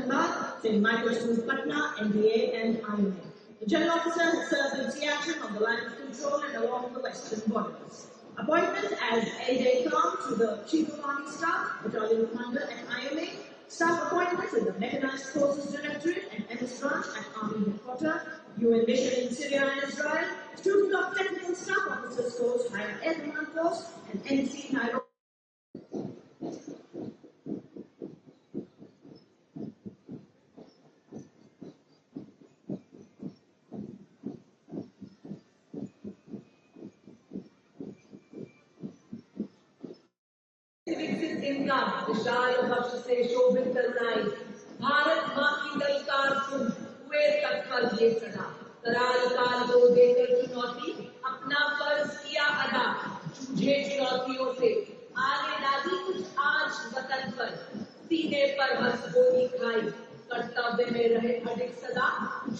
Dhanbad, St. Michael's School, Patna, NDA, and IMA. The General Officer has served in Siachen on the line of control and along the western borders. Appointment as A.J. Khan to the Chief of Army Staff, Battalion Commander at IMA. Staff appointments in the Mechanized Forces Directorate and MS Branch at Army Headquarters. UN Mission in Syria and Israel. Student of Technical Staff Officers Course, Higher Air Command Course, and NC Nairobi. विकसित इनका विशाल हर्ष से शोभित करुणाई भारत माँ की ललकार सुन हुए तत्पर ये सदा कराल काल को देकर चुनौती अपना फर्ज किया अदा जूझे चुनौतियों से आगे लागी कुछ आज वतन पर सीने पर हंस गोली खाई कर्तव्य में रहे अडिग सदा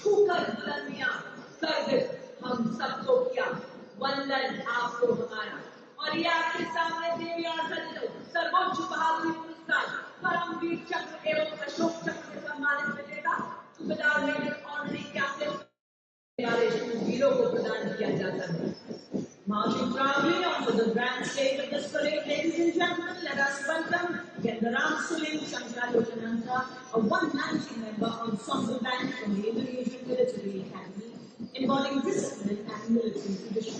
छूकर बुलंदियां कर दे हम सबको किया वंदन आपको हमारा और ये आपके सामने देवी आसन सर्वोच्च बहादुरी पुरस्कार परमवीर चक्र एवं अशोक चक्र से सम्मानित विजेता सूबेदार मेजर ऑनरी कैप्टन वीरों को प्रदान किया जाता है। Marching proudly onto the grand stage of this parade, ladies and gentlemen, let us welcome Gendaram Suling Shankalotananta, a 190 member ensemble band from the Indonesian Military Academy, embodying discipline and military tradition.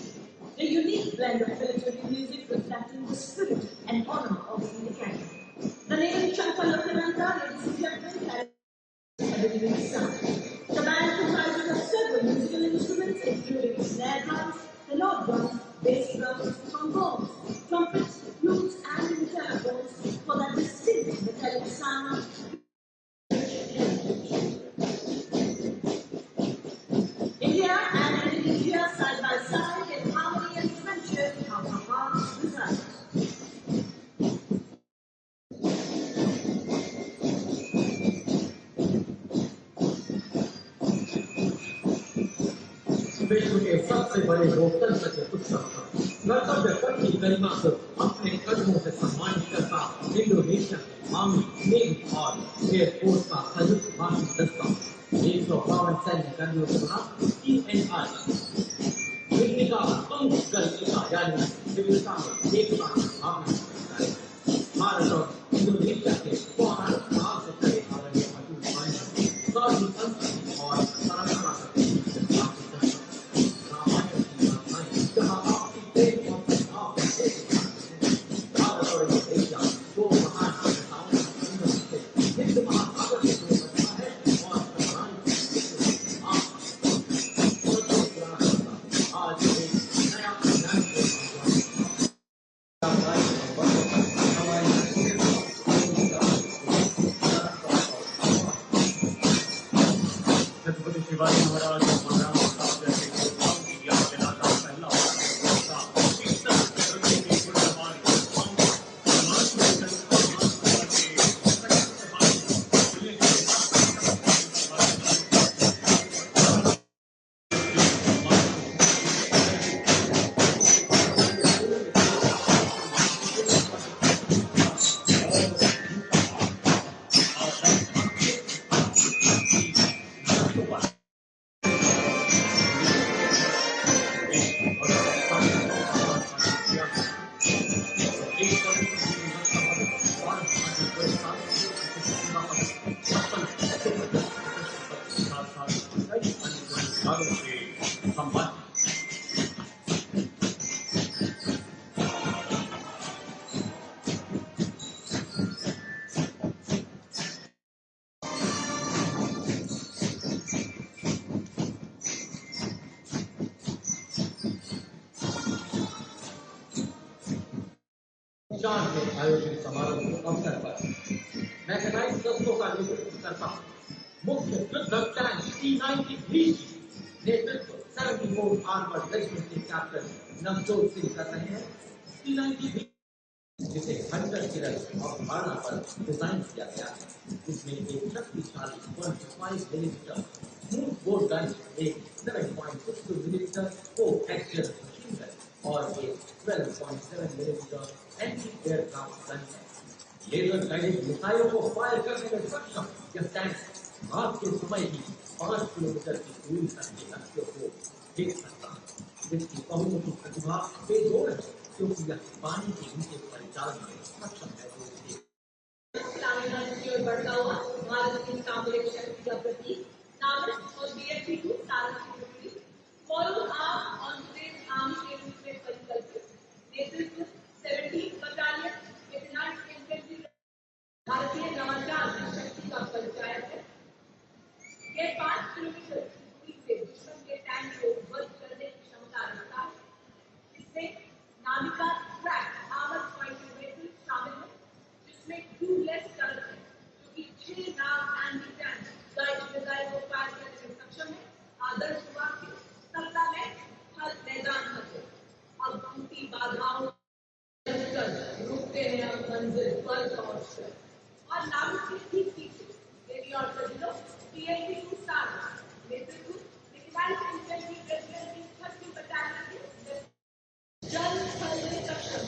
A unique blend of military music reflecting the spirit and honor of the academy. The name Shankalotananta, ladies and gentlemen, has a living sound. The band comprises of several musical instruments, including snare drums, tenor drums, bass drums, trombones, trumpets, flutes, and telephones for that distinct metallic sound. India and Indonesia side by side in harmony and friendship are our heart's desire. विश्व के सबसे बड़े लोकतंत्र के उत्सव कर्तव्य पथ की गरिमा को अपने कदमों से सम्मानित करता इंडोनेशिया आर्मी नेवी और एयरफोर्स का संयुक्त वार्षिक दस्ता 152 सैन्य कर्मियों के साथ TNI मिट्टी का पंखगल यानी विविधता में एकता की भावना करता है। भारत और इंडोनेशिया के पौराणिक काल से चले आ रहे अटूट संबंध साझी संस्कृति और परंपरा के में आयोजित समारोह के अवसर पर मैकेनाइज्ड दस्तों का नेतृत्व करता मुख्य युद्ध टैंक T-90 नेतृत्व 74 आर्मर्ड रेजिमेंट के कैप्टन नवजोत सिंह कर रहे हैं। T-90 जिसे हंटर किरण और भाड़ा पर डिजाइन किया गया है, इसमें एक शक्तिशाली 1.5 मिलीमीटर स्मूथ बोर गन, एक 7.62 मिलीमीटर को एक्सियल मशीन गन और एक 12.7 मिलीमीटर एंटी एयरक्राफ्ट गन है। लेजर गाइडेड मिसाइलों को फायर करने में सक्षम यह टैंक भागते समय ही 5 किलोमीटर की दूरी तक के लक्ष्य को देख सकता है, जिसकी बहुमुखी प्रतिभा बेजोड़ है, क्योंकि यह पानी के नीचे परिचालन में सक्षम है। की ओर बढ़ता हुआ भारत की सामरिक शक्ति का प्रतीक नाविक और BSP-2 सारस की टुकड़ी follow arm on stage army के रूप में परिकल्पित नेतृत्व 17th बटालियन लेफ्टिनेंट इन्फेंट्री भारतीय नवाचार की शक्ति का परिचायक है। ये 5 किलोमीटर की दूरी से दुश्मन के टैंक को ध्वस्त करने की क्षमता रखता है। इसमें Navika track armour fighting vehicle शामिल है, जिसमें क्रूलेस टर्रेट है, जो कि 6 नाव एंटी टैंक गाइड मिसाइल को फायर करने में सक्षम है। आदर्श वाक्य सत्ता में हर मैदान फंसे, अब टूटी बाधाओं रुकते हैं हम मंजिल पर पहुंचकर। और नाविक के ठीक पीछे देवी और सजिलो TNT-2 सारस नेतृत्व लेफ्टिनेंट इन्फेंट्री रेजिमेंट की 30 बटालियन के जल स्थल में सक्षम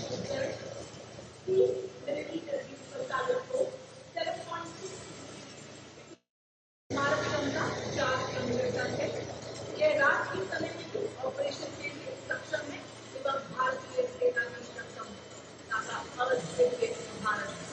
30 मिलीमीटर की प्रचालक को 7.6 मारक क्षमता 4 किलोमीटर तक है। यह रात के समय में ऑपरेशन के लिए सक्षम है एवं भारतीय सेना की सक्षमता का अद्वितीय उदाहरण है।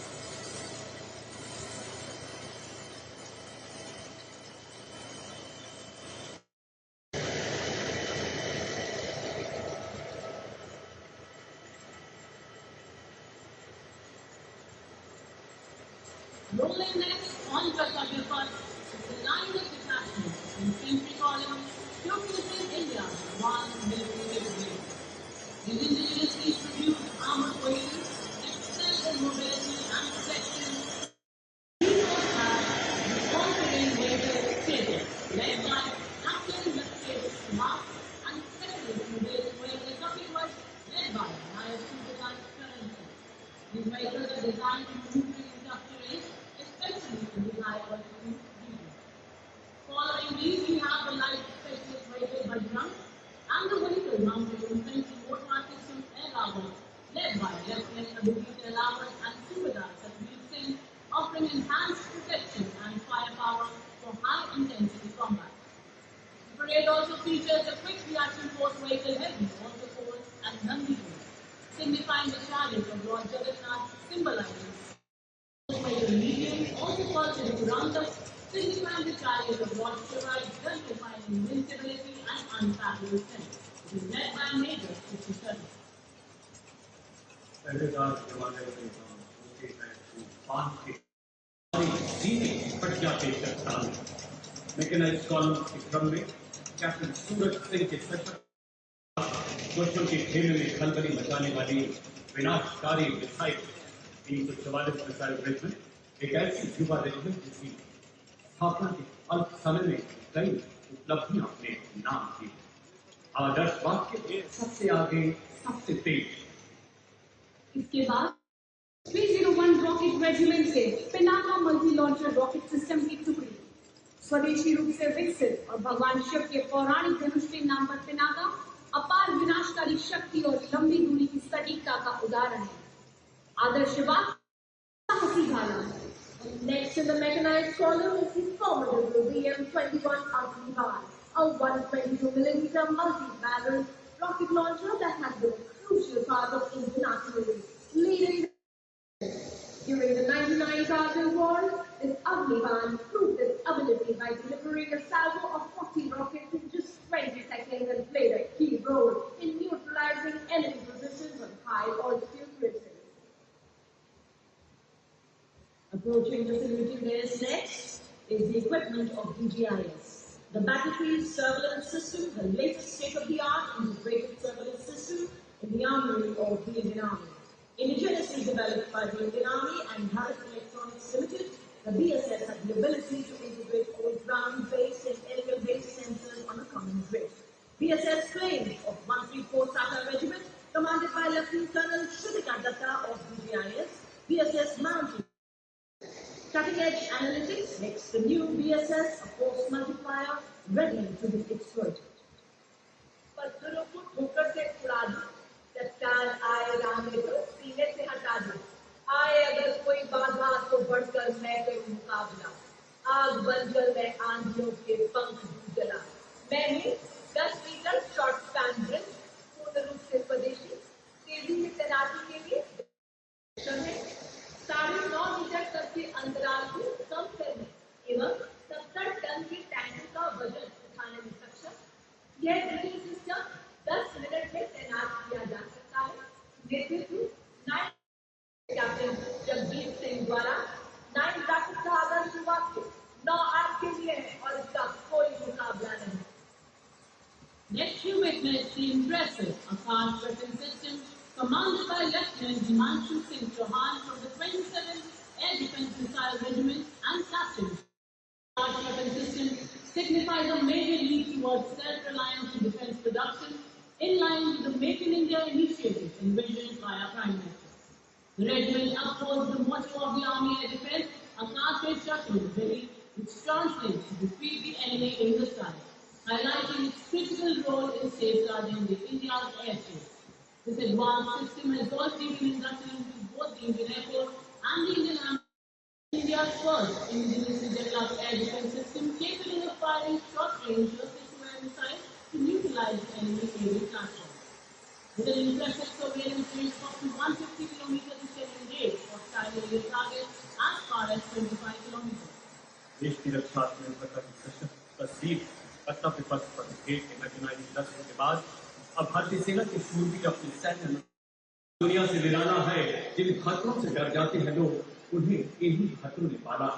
Rolling next on Pratajapur is the line of detachments in infantry column showcasing India's one military capability. These indigenously produced armored vehicles excel in mobility and protection. These all have the all-terrain vehicle Tejas, led by Captain Lakshay Kumar, and specialist mobility vehicle Kapil was led by Nayak Superman Karan. These vehicles are designed to move in tough terrain, especially in the high altitude regions. Following these, we have the light specialist vehicle Bajrang and the vehicle mounted infantry mortar system air armor led by Lieutenant Abhijit Rawat and Subedar Satbir Singh, offering enhanced protection and firepower for high-intensity combat. The parade also features the quick reaction force vehicle heavy water force and Nandi Ghosh, signifying the chariot of Lord Jagannath, symbolizing medium, also called the Duranta, signifying the chariot of Lord Shiva, exemplifying invincibility and unfathomable strength. It is led by Major 57. पहले बार जमाने में होते हैं तो बांध के सीने फट जाते चट्टान मैकेनाइज कॉलम के क्रम में कैप्टन सूरज सिंह के सशक्त दुश्मन के खेमे में खलबली मचाने वाली विनाशकारी मिसाइल 344 मिसाइल रेजिमेंट एक ऐसी युवा रेजिमेंट जिसकी स्थापना के अल्प समय में कई उपलब्धियां अपने नाम की। आदर्श वाक्य सबसे आगे सबसे तेज। इसके बाद 301 रॉकेट रेजिमेंट से Pinaka multi launcher rocket system की टुकड़ी स्वदेशी रूप से विकसित और भगवान शिव के पौराणिक धनुष के नाम पर पिनाका अपार विनाशकारी शक्ति और लंबी दूरी की सटीकता का उदाहरण है। आदर्श साहसी भाला। Next in the mechanized column is the formidable BM-21 Agnibaar, a 122mm multi-barrel rocket launcher that has been a crucial part of Indian artillery, leading during the 99 Kargil War. This Agnibaar proved its ability by delivering a salvo of 40 rockets in just 20 seconds and played a key role in neutralizing enemy positions on high altitude ridges. Approaching the saluting layers next is the equipment of DGIS. The battlefield surveillance system, the latest state-of-the-art integrated surveillance system in the armory of the Indian Army. Indigenously developed by the Indian Army and Bharat Electronics Limited, the BSS has the ability to integrate all ground-based and aerial-based sensors on a common grid. BSS planes of 134 Saka Regiment, commanded by Lieutenant Colonel Shrutika Datta of DGIS, BSS mounted cutting-edge analytics makes the new BSS a force multiplier ready to be exploited. पत्थरों को ठोकर से उड़ा दो, चट्टान आए राह में तो सीने से हटा दो। आए अगर कोई बाधा तो बढ़कर मैं करूं मुकाबला। आग बनकर मैं आंधियों के पंख जला। मैं हूँ 10 मीटर शॉर्ट स्पैन ड्रिल, पूर्ण रूप से स्वदेशी, तेजी से तैनाती के लिए है 9.5 मीटर तक के अंतराल को कम करने एवं 70 टन के टैंक का वजन उठाने में सक्षम। यह ड्रिलिंग सिस्टम 10 मिनट में तैनात किया जा सकता है। नेतृत्व कैप्टन जगजीत सिंह द्वारा 9 रॉकेट का आधार शुरुआत के 9 आर्म के लिए है और इसका कोई मुकाबला नहीं। Next you witness the impressive Akash weapon system commanded by Lieutenant Himanshu Singh Chauhan from the 27th Air Defence Missile Regiment and Captain. Akash weapon system signifies a major leap towards self-reliance in defence production in line with the Make in India initiative envisioned by our Prime Minister. The regiment upholds the motto of the Army Air Defence, Akash Shastru Delhi, which translates to defeat the enemy in the sky, highlighting its critical role in safeguarding the India's airspace. This advanced system has already been inducted into both the Indian Air Force and the Indian Army. India's first indigenously developed air defense system capable of firing short-range surface-to-air missiles to neutralize the enemy aerial platform. With an impressive surveillance range of up to 150 kilometers, it can engage hostile aerial targets as far as 25 kilometers. देश की रक्षा में तस्वीर कर्तव्य पथ पर देश के mechanised दस्तों के बाद अब भारतीय सेना के शूरवीर अपने सैन्य दुनिया से वीराना है। जिन खतरों से डर जाते हैं लोग, उन्हें इन्हीं खतरों ने पाला।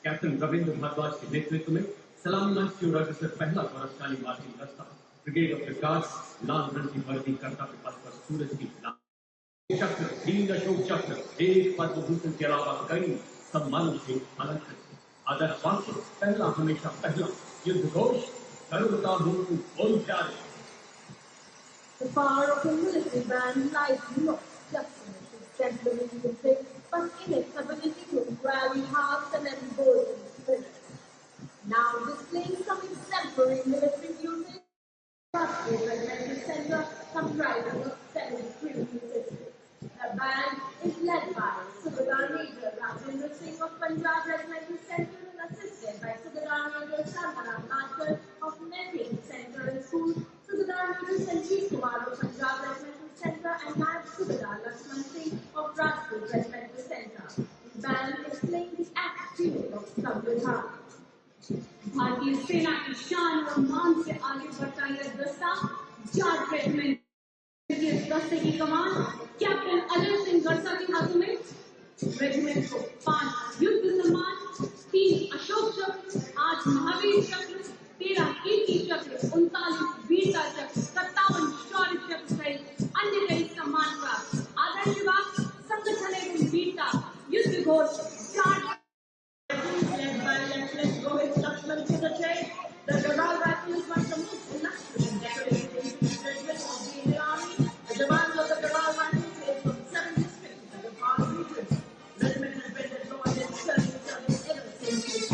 कैप्टन रविंद्र भारद्वाज के नेतृत्व में सलामी मंच की ओर से पहला गौरवशाली मार्चिंग दस्ता ब्रिगेड ऑफ द गार्ड्स लाल रंग की वर्दी कर्तव्य पथ पर सूरज की चक्र, 3 अशोक चक्र, 1 पद्म भूषण के अलावा कई सम्मानों से अलंकृत। आदर्श वाक्य पहला हमेशा पहला, युद्ध घोष करुणता हूँ बोल प्यारे। The power of a military band lies not just in its exemplary music, but in its ability to rally hearts and embolden spirits. Now displaying some exemplary military music, Rashtriya Regimental Centre comprising of 73 musicians. The band is led by Subedar Major Rajendra Singh of Punjab Regimental Centre and assisted by Subedar Major Shantaram Matkar of Mehri Centre and School, Subedar Major Sanjeev Kumar of Punjab Regimental Centre and Naib Subedar Lakshman Singh of Rajput Regimental Centre. The band is playing the act tune of Samvidhan. भारतीय सेना की शान और मान से आगे बढ़ता यह दस्ता जाट रेजिमेंट के इस दस्ते की कमान कैप्टन अजय सिंह गड़सा के हाथों में। रेजिमेंट को 5 युद्ध सम्मान, 3 अशोक चक्र, 8 महावीर चक्र, 13 कीर्ति चक्र, 39 वीरता चक्र, 57 शौर्य चक्र सहित अन्य कई सम्मान प्राप्त। आदर्श वाक्य संगठन एवं वीरता, युद्ध Ghosh, Jat Led by Lieutenant Rohit Lakshman Singh, the Gajal Rifle is one of the most illustrious and decorated infantry regiments of the Indian Army. The jawans of the Gajal Rifle hail from 7 districts of the Bharat region. The regiment has been deployed in serving service ever since its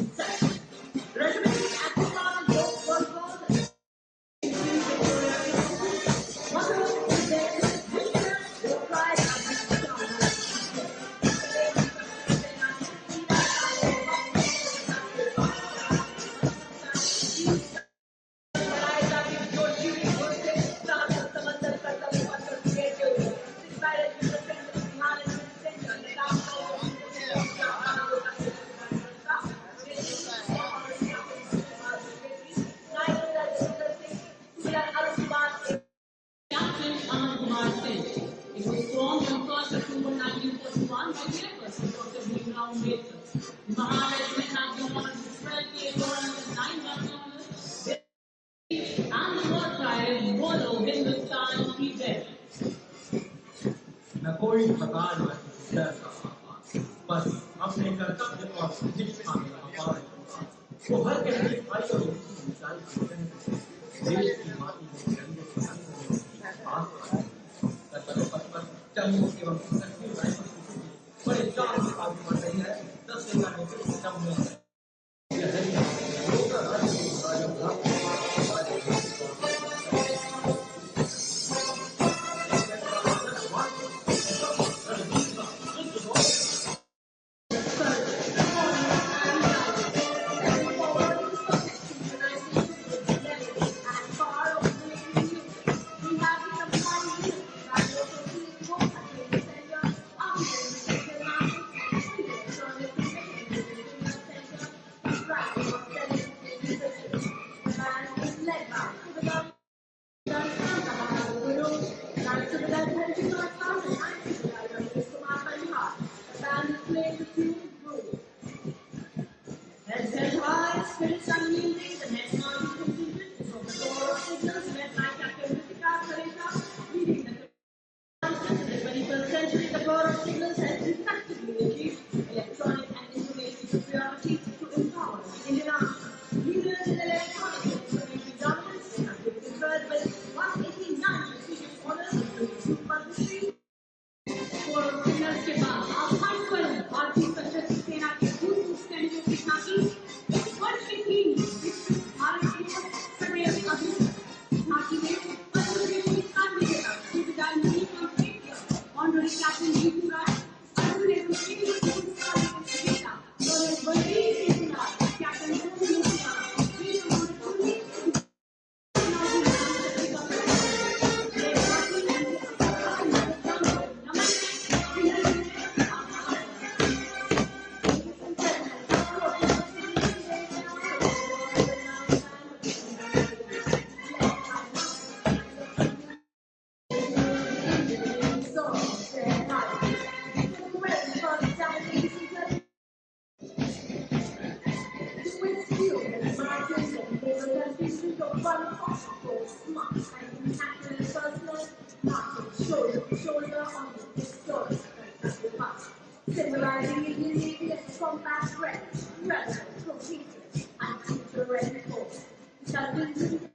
inception. The regiment is active on both World Wars and one of their their pride and Captain Aman Kumar Singh. It was formed on 1st October 1941 by the efforts of Dr. Bhimrao Ambedkar. The Mahar Regiment had the honor to 12 K4 and 9 Buccaneers, and the war cry is Bolo Hindustan Ki Jai. न कोई प्रकार बस अपने कर्तव्य और प्रतिष्ठा में अपार वो हर कहने भाई और देश की माटी में जंगे कर्तव्य पथ पर चलने एवं सक्रिय राइफल बड़े चाव से आगे बढ़ रही है। 10 सेना नेतृत्व क्रम में Unwielding, the national contingent is on the door of signals led by Captain Ritika Parekha, leading the in the 21st century, the power of signals has effectively achieved electronic and information superiority to empower Indian Army. Leaders in electronic and information governance have been conferred with 189 prestigious honors, including Padma Shri. और signals के बाद आह्वान पर भारतीय सशस्त्र सेना के पूर्व सैनिकों की झांकी इस वर्ष की थीम विकसित भारत के सदैव अभिनव झांकी में पद्म श्री पुरस्कार विजेता सूबेदार मुनीम ऑनररी कैप्टन जीतू राय अर्जुन एवं श्री पुरस्कार विजेता colonel Balveer Singh Rai captain Sonu Lohia Shri Mohammad symbolizing Indian Navy as a combat ready, relevant, cohesive, and future-ready force. It has been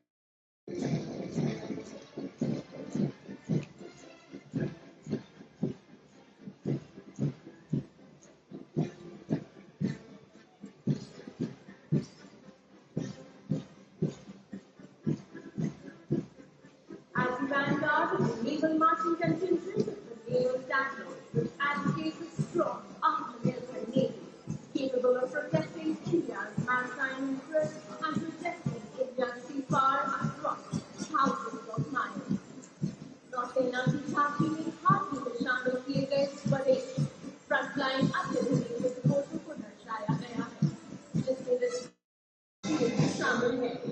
as the vanguard of the naval marching contingent of the naval standard, which advocates a strong, Atmanirbhar navy capable of protecting India's maritime interests and protecting India's sea power across thousands of miles. नौसेना की झांकी में हाथी में शामिल किए गए स्वदेश फ्रंटलाइन अत्याधुनिक विस्फोटों को दर्शाया गया है, जिसमें शामिल है